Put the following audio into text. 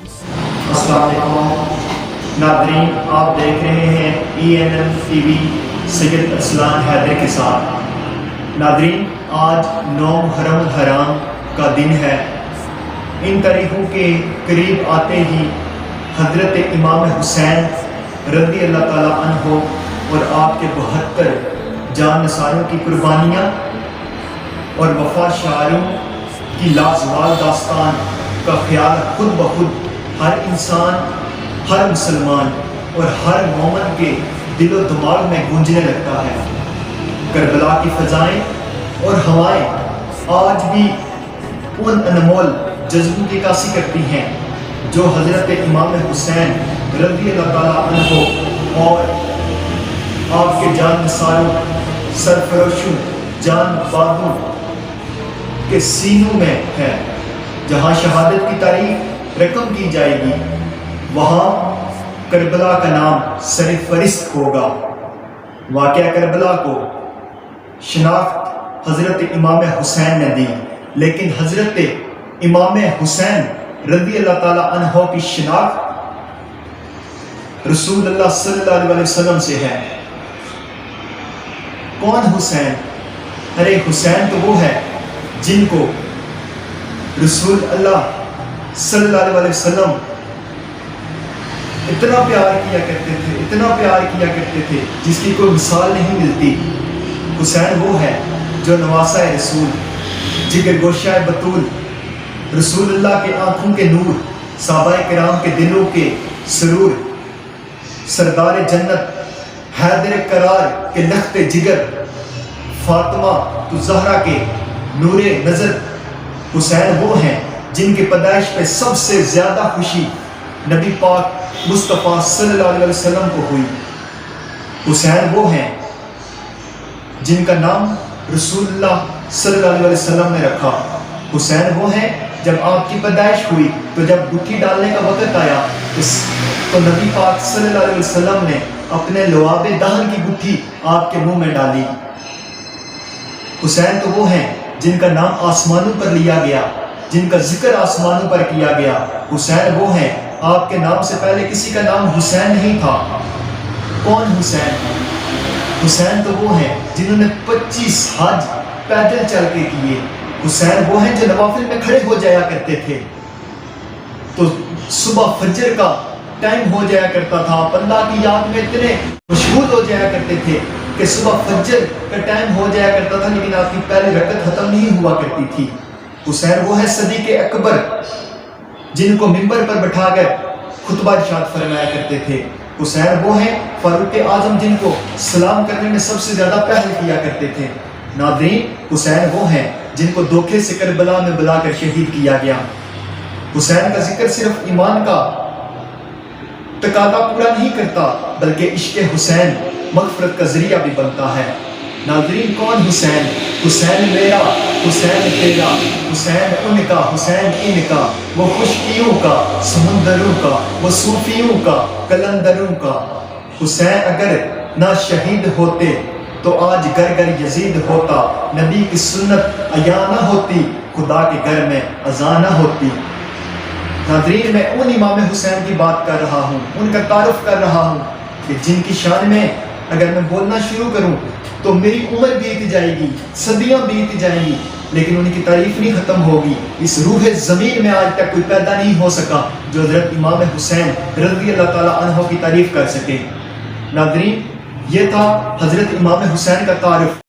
السلام علیکم ناظرین، آپ دیکھ رہے ہیں ENM TV سید ارسلان حیدر کے ساتھ۔ ناظرین، آج 9 محرم الحرام کا دن ہے۔ ان تاریخوں کے قریب آتے ہی حضرت امام حسین رضی اللہ تعالیٰ عنہ اور آپ کے 72 جان نثاروں کی قربانیاں اور وفا شعاروں کی لازوال داستان کا خیال خود بخود ہر انسان، ہر مسلمان اور ہر مومن کے دل و دماغ میں گونجنے لگتا ہے۔ کربلا کی فضائیں اور ہوائیں آج بھی ان انمول جذبوں کی عکاسی کرتی ہیں جو حضرت امام حسین رضی اللہ تعالیٰ عنہ اور آپ کے جان نثاروں، سرفروشوں، جان بازوں کے سینوں میں ہے۔ جہاں شہادت کی تاریخ رقم کی جائے گی، وہاں کربلا کا نام سرفہرست ہوگا۔ واقعہ کربلا کو شناخت حضرت امام حسین نے دی، لیکن حضرت امام حسین رضی اللہ تعالیٰ عنہ کی شناخت رسول اللہ صلی اللہ علیہ وسلم سے ہے۔ کون حسین؟ ارے حسین تو وہ ہے جن کو رسول اللہ صلی اللہ علیہ وسلم اتنا پیار کیا کرتے تھے، اتنا پیار کیا کرتے تھے جس کی کوئی مثال نہیں ملتی۔ حسین وہ ہے جو نواسہ رسول، جگر گوشہ بطول، رسول اللہ کے آنکھوں کے نور، صحابہ کرام کے دلوں کے سرور، سردار جنت حیدر قرار کے لخت جگر، فاطمہ تو زہرا کے نور نظر۔ حسین وہ ہیں جن کی پیدائش پہ سب سے زیادہ خوشی نبی پاک مصطفیٰ صلی اللہ علیہ وسلم کو ہوئی۔ حسین وہ ہیں جن کا نام رسول اللہ صلی اللہ علیہ وسلم نے رکھا۔ حسین وہ ہیں جب آپ کی پیدائش ہوئی تو جب گٹھی ڈالنے کا وقت آیا تو نبی پاک صلی اللہ علیہ وسلم نے اپنے لعاب دہن کی گٹھی آپ کے منہ میں ڈالی۔ حسین تو وہ ہیں جن کا نام آسمانوں پر لیا گیا، جن کا ذکر آسمانوں پر کیا گیا۔ حسین وہ ہیں آپ کے نام سے پہلے کسی کا نام حسین نہیں تھا۔ کون حسین؟ حسین تو وہ ہیں جنہوں نے 25 حج پیدل چل کے کیے۔ حسین وہ ہیں جو نوافل میں کھڑے ہو جایا کرتے تھے تو صبح فجر کا ٹائم ہو جایا کرتا تھا، اللہ کی یاد میں اتنے مشغول ہو جایا کرتے تھے کہ صبح فجر کا ٹائم ہو جایا کرتا تھا لیکن آپ کی پہلی رکعت ختم نہیں ہوا کرتی تھی۔ حسین وہ ہے صدیق اکبر جن کو منبر پر بٹھا کر خطبہ ارشاد فرمایا کرتے تھے۔ حسین وہ ہیں فاروق اعظم جن کو سلام کرنے میں سب سے زیادہ پہل کیا کرتے تھے۔ ناظرین، حسین وہ ہیں جن کو دھوکے سے کربلا میں بلا کر شہید کیا گیا۔ حسین کا ذکر صرف ایمان کا تقاضا پورا نہیں کرتا بلکہ عشق حسین مغفرت کا ذریعہ بھی بنتا ہے۔ ناظرین، کون حسین؟ حسین میرا، حسین تیرا، حسین ان کا، حسین ان کا، وہ خشکیوں کا، سمندروں کا، وہ صوفیوں کا، کلندروں کا۔ حسین اگر نہ شہید ہوتے تو آج گھر گھر یزید ہوتا، نبی کی سنت عیاں نہ ہوتی، خدا کے گھر میں اذان نہ ہوتی۔ ناظرین، میں ان امام حسین کی بات کر رہا ہوں، ان کا تعارف کر رہا ہوں کہ جن کی شان میں اگر میں بولنا شروع کروں تو میری عمر بیت جائے گی، صدیاں بیت جائیں گی، لیکن ان کی تعریف نہیں ختم ہوگی۔ اس روح زمین میں آج تک کوئی پیدا نہیں ہو سکا جو حضرت امام حسین رضی اللہ تعالیٰ عنہ کی تعریف کر سکے۔ ناظرین، یہ تھا حضرت امام حسین کا تعارف۔